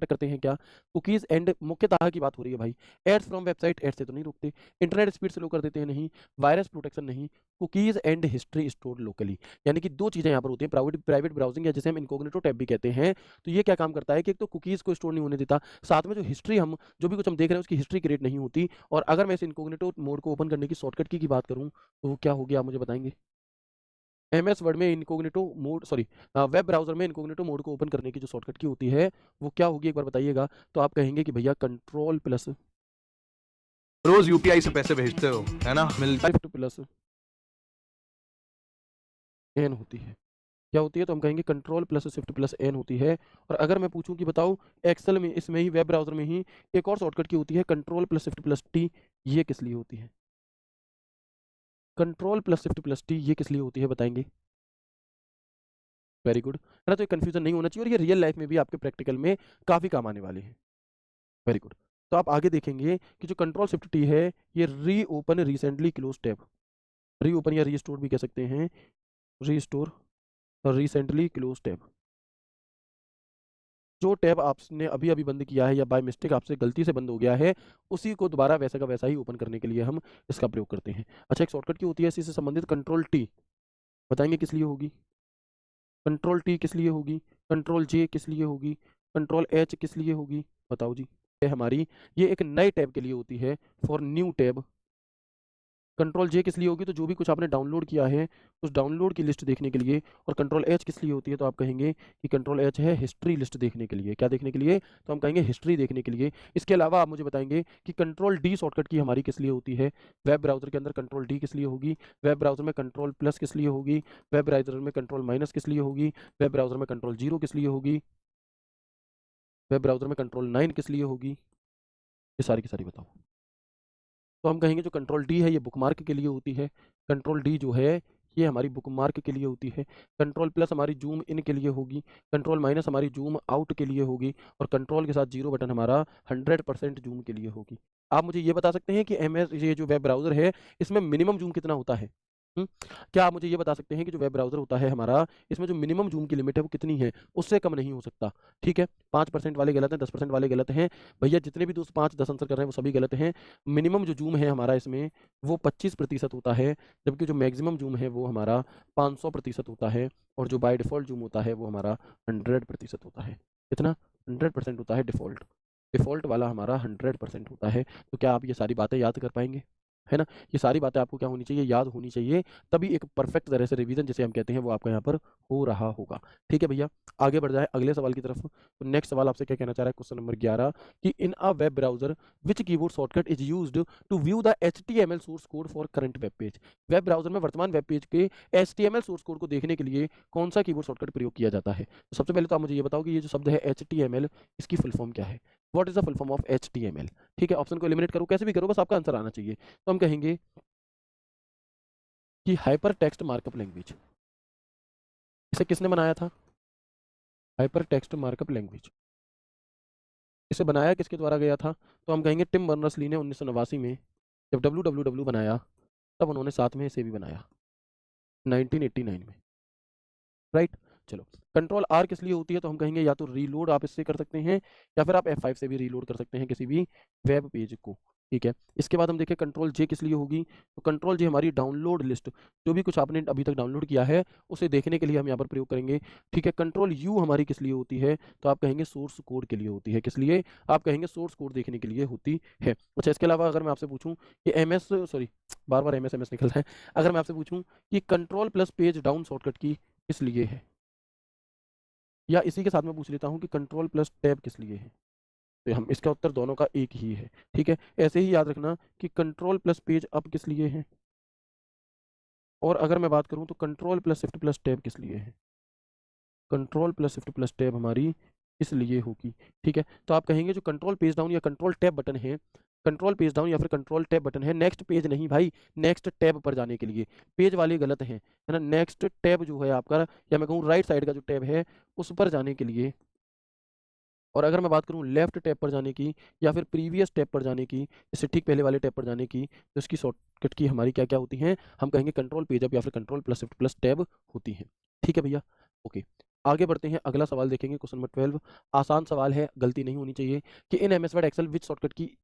करते हैं क्या, कुकीज एंड, मुख्यतः की बात हो रही है भाई, एड्स फ्रॉम वेबसाइट, एड्स से तो नहीं रोकते, इंटरनेट स्पीड स्लो कर देते हैं नहीं, वायरस प्रोटेक्शन नहीं, cookies and history stored locally. यानी कि दो चीजें यहाँ पर होती हैं, प्राइवेट प्राइवेट ब्राउजिंग या जिसे हम इनकॉग्निटो टैब भी कहते हैं। तो ये क्या काम करता है कि एक तो कुकीज को स्टोर नहीं होने देता, साथ में जो हिस्ट्री हम जो भी कुछ हम देख रहे हैं उसकी हिस्ट्री क्रिएट नहीं होती। और अगर मैं इस इनकॉग्निटो मोड को ओपन करने की शॉर्टकट की बात करूँ तो वो क्या होगी, आप मुझे बताएंगे। एमएस वर्ड में incognito mode, sorry, web browser में इनकॉग्निटो मोड को ओपन करने की जो शॉर्टकट की होती है वो क्या होगी, एक बार बताइएगा। तो आप कहेंगे कि भैया कंट्रोल प्लस रोज यूपीआई से पैसे भेजते हो है ना, मिलता शिफ्ट प्लस एन होती है। क्या होती है, तो हम कहेंगे control plus shift plus N होती है। और अगर मैं पूछूं कि बताओ एक्सेल में, इसमें ही वेब ब्राउजर में ही एक और शॉर्टकट की होती है control plus shift plus T, ये किस लिए होती है। Control plus shift plus T ये किस लिए होती है, बताएंगे। वेरी गुड, है ना। तो कंफ्यूजन नहीं होना चाहिए और ये रियल लाइफ में भी आपके प्रैक्टिकल में काफी काम आने वाले हैं। Very good. तो आप आगे देखेंगे कि जो कंट्रोल शिफ्ट टी है ये री ओपन रिसेंटली क्लोज टैब, री ओपन या रीस्टोर भी कह सकते हैं, रीस्टोर रिसेंटली क्लोज टैब। जो टैब आपने अभी अभी बंद किया है या बाय मिस्टेक आपसे गलती से बंद हो गया है, उसी को दोबारा वैसा का वैसा ही ओपन करने के लिए हम इसका प्रयोग करते हैं। अच्छा, एक शॉर्टकट की होती है इसी से संबंधित, कंट्रोल टी, बताएंगे किस लिए होगी। कंट्रोल टी किस लिए होगी, कंट्रोल जे किस लिए होगी, कंट्रोल एच किस लिए होगी, बताओ जी। ये हमारी, ये एक नए टैब के लिए होती है, फॉर न्यू टैब। कंट्रोल जे किस लिए होगी, तो जो भी कुछ आपने डाउनलोड किया है उस डाउनलोड की लिस्ट देखने के लिए। और कंट्रोल एच किस लिए होती है, तो आप कहेंगे कि कंट्रोल एच है हिस्ट्री लिस्ट देखने के लिए। क्या देखने के लिए, तो हम कहेंगे हिस्ट्री देखने के लिए। इसके अलावा आप मुझे बताएंगे कि कंट्रोल डी शॉर्टकट की हमारी किस लिए होती है। वेब ब्राउजर के अंदर कंट्रोल डी किस लिए होगी, वेब ब्राउजर में कंट्रोल प्लस किस लिए होगी, वेब ब्राउजर में कंट्रोल माइनस किस लिए होगी, वेब ब्राउजर में कंट्रोल जीरो किस लिए होगी, वेब ब्राउजर में कंट्रोल 9 किस लिए होगी, ये सारी की सारी बताओ। तो हम कहेंगे जो कंट्रोल डी है ये बुकमार्क के लिए होती है, कंट्रोल डी जो है ये हमारी बुकमार्क के लिए होती है, कंट्रोल प्लस हमारी जूम इन के लिए होगी, कंट्रोल माइनस हमारी जूम आउट के लिए होगी, और कंट्रोल के साथ जीरो बटन हमारा 100% जूम के लिए होगी। आप मुझे ये बता सकते हैं कि एम एस ये जो वेब ब्राउज़र है इसमें मिनिमम जूम कितना होता है। हुँ? क्या आप मुझे ये बता सकते हैं कि जो वेब ब्राउज़र होता है हमारा, इसमें जो मिनिमम जूम की लिमिट है वो कितनी है, उससे कम नहीं हो सकता। ठीक है, 5% वाले गलत हैं, 10% वाले गलत हैं। भैया जितने भी दोस्त 5-10 आंसर कर रहे हैं वो सभी गलत हैं। मिनिमम जो जूम है हमारा इसमें वो 25% होता है, जबकि जो मैक्सिमम जूम है वो हमारा 500% होता है, और जो बाय डिफ़ॉल्ट जूम होता है वो हमारा 100% होता है। कितना? 100% होता है डिफ़ॉल्ट। डिफ़ॉल्ट वाला हमारा 100% होता है। तो क्या आप ये सारी बातें याद कर पाएँगे? है ना? ये सारी बातें आपको क्या होनी चाहिए, याद होनी चाहिए, तभी एक परफेक्ट तरह से रिवीजन जिसे हम कहते हैं वो आपका यहाँ पर हो रहा होगा। ठीक है भैया, आगे बढ़ जाए अगले सवाल की तरफ। तो नेक्स्ट सवाल आपसे क्या कहना चाह रहा है, क्वेश्चन नंबर 11, कि in a web browser which keyboard shortcut is used to view the HTML source code for current web page. Web browser में वर्तमान वेब पेज के एचटीएमएल सोर्स कोड को देखने के लिए कौन सा कीबोर्ड शॉर्टकट प्रयोग किया जाता है। तो सबसे पहले तो आप मुझे ये बताओ कि ये जो शब्द है एचटीएमएल, इसकी फुल फॉर्म क्या है। What is the full form of HTML. ठीक है, ऑप्शन को एलिमिनेट करो, कैसे भी करो, बस आपका आंसर आना चाहिए। तो हम कहेंगे कि हाइपर टेक्स्ट मार्कअप लैंग्वेज, इसे किसने बनाया था, हाइपर टेक्स्ट मार्कअप लैंग्वेज, इसे बनाया किसके द्वारा गया था। तो हम कहेंगे टिम बर्नर्स ली ने 1989 में, जब डब्ल्यू बनाया तब उन्होंने साथ में इसे भी बनाया 1989 में, राइट। चलो, कंट्रोल आर किस लिए होती है, तो हम कहेंगे या तो रीलोड आप इससे कर सकते हैं, या फिर आप F5 से भी रीलोड कर सकते हैं किसी भी वेब पेज को। ठीक है, इसके बाद हम देखें कंट्रोल जे किस लिए होगी। तो कंट्रोल जे हमारी डाउनलोड लिस्ट, जो भी कुछ आपने अभी तक डाउनलोड किया है उसे देखने के लिए हम यहाँ पर प्रयोग करेंगे। ठीक है, कंट्रोल यू हमारी किस लिए होती है, तो आप कहेंगे सोर्स कोड के लिए होती है। किस लिए, आप कहेंगे सोर्स कोड देखने के लिए होती है। अच्छा, इसके अलावा अगर मैं आपसे पूछूं कि सॉरी, बार बार एम एस निकल रहा है, अगर मैं आपसे पूछूं कि control plus page down shortcut की किस लिए है, या इसी के साथ मैं पूछ लेता हूँ कि कंट्रोल प्लस टैब किस लिए है, तो हम इसका उत्तर दोनों का एक ही है। ठीक है, ऐसे ही याद रखना कि कंट्रोल प्लस पेज अप किस लिए है, और अगर मैं बात करूँ तो control plus shift plus tab किस लिए है। Control plus shift plus tab हमारी इस लिए होगी। ठीक है, तो आप कहेंगे जो कंट्रोल पेज डाउन या कंट्रोल टैब बटन है, कंट्रोल पेज डाउन या फिर कंट्रोल टैब बटन है, नेक्स्ट पेज नहीं भाई, नेक्स्ट टैब पर जाने के लिए, पेज वाले गलत हैं, है ना। नेक्स्ट टैब जो है आपका, या मैं कहूँ राइट साइड का जो टैब है उस पर जाने के लिए। और अगर मैं बात करूँ लेफ्ट टैब पर जाने की या फिर प्रीवियस टैब पर जाने की, इससे ठीक पहले वाले टैब पर जाने की, तो इसकी शॉर्टकट की हमारी क्या क्या होती हैं, हम कहेंगे कंट्रोल पेज अप या फिर control plus shift plus tab होती हैं। ठीक है भैया, ओके। आगे बढ़ते हैं, अगला सवाल देखेंगे, क्वेश्चन नंबर 12। आसान सवाल है, गलती नहीं होनी चाहिए कि इन MS Word Excel which shortcut की